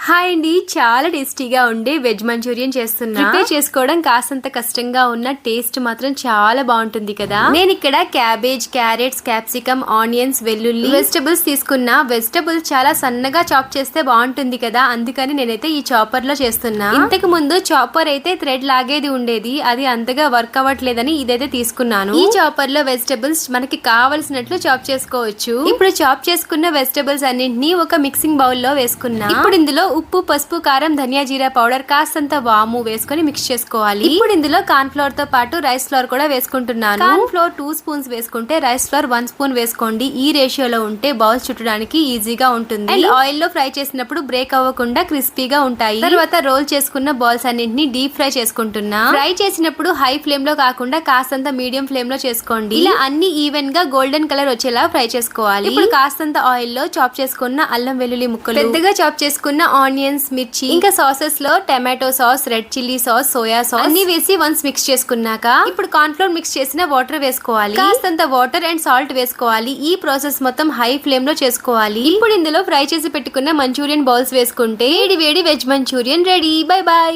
Hi అండి, చాలా టేస్టీగా ఉండే వెజ్ మంచూరియన్ చేస్తున్నా. ప్రిపేర్ చేసుకోవడం కాస్తంత కష్టంగా ఉన్న టేస్ట్ మాత్రం చాలా బాగుంటుంది కదా. నేను ఇక్కడ క్యాబేజ్, క్యారెట్స్, క్యాప్సికమ్, ఆనియన్స్, వెల్లుల్లి వెజిటబుల్స్ తీసుకున్నా. వెజిటబుల్స్ చాలా సన్నగా చాప్ చేస్తే బాగుంటుంది కదా, అందుకని నేనైతే ఈ చాపర్ లో చేస్తున్నా. ఇంతకు ముందు చాపర్ అయితే థ్రెడ్ లాగేది ఉండేది, అది అంతగా వర్క్ అవ్వట్లేదని ఇదైతే తీసుకున్నాను. ఈ చాపర్ లో వెజిటబుల్స్ మనకి కావలసినట్లు చాప్ చేసుకోవచ్చు. ఇప్పుడు చాప్ చేసుకున్న వెజిటబుల్స్ అన్నింటినీ ఒక మిక్సింగ్ బౌల్ లో వేసుకున్నా. ఇప్పుడు ఇందులో ఉప్పు, పసుపు, కారం, ధనియా, జీరా పౌడర్, కాస్తంత వాము వేసుకొని మిక్స్ చేసుకోవాలి. ఇప్పుడు ఇందులో కార్న్ ఫ్లోర్ తో పాటు రైస్ ఫ్లోర్ కూడా వేసుకుంటున్నాను. కార్న్ ఫ్లోర్ 2 స్పూన్స్ వేసుకుంటే రైస్ ఫ్లోర్ 1 స్పూన్ వేసుకోండి. ఈ రేషియోలో ఉంటే బౌల్స్ చుట్టడానికి ఈజీగా ఉంటుంది. అండ్ ఆయిల్ లో ఫ్రై చేసినప్పుడు బ్రేక్ అవ్వకుండా క్రిస్పీగా ఉంటాయి. తర్వాత రోల్ చేసుకున్న బాల్స్ అన్నింటినీ డీప్ ఫ్రై చేసుకుంటున్నా. ఫ్రై చేసినప్పుడు హై ఫ్లేమ్ లో కాకుండా కాస్తంత మీడియం ఫ్లేమ్ లో చేసుకోండి. ఇలా అన్ని ఈవెన్ గా గోల్డెన్ కలర్ వచ్చేలా ఫ్రై చేసుకోవాలి. ఇప్పుడు కాస్తంత ఆయిల్ లో చాప్ చేసుకున్న అల్లం వెల్లుల్లి ముక్కలు, పెద్దగా చాప్ చేసుకున్న ఆనియన్స్, మిర్చి, ఇంకా సాసెస్ లో tomato sauce, red chilli sauce, soya sauce అన్ని వేసి వన్స్ మిక్స్ చేసుకున్నాక ఇప్పుడు కార్న్ ఫ్లోర్ మిక్స్ చేసిన వాటర్ వేసుకోవాలి. కాస్తంత వాటర్ అండ్ సాల్ట్ వేసుకోవాలి. ఈ ప్రాసెస్ మొత్తం హై ఫ్లేమ్ లో చేసుకోవాలి. ఇప్పుడు ఇందులో ఫ్రై చేసి పెట్టుకున్న మంచూరియన్ బాల్స్ వేసుకుంటే వేడి వేడి veg manchurian ready. Bye bye.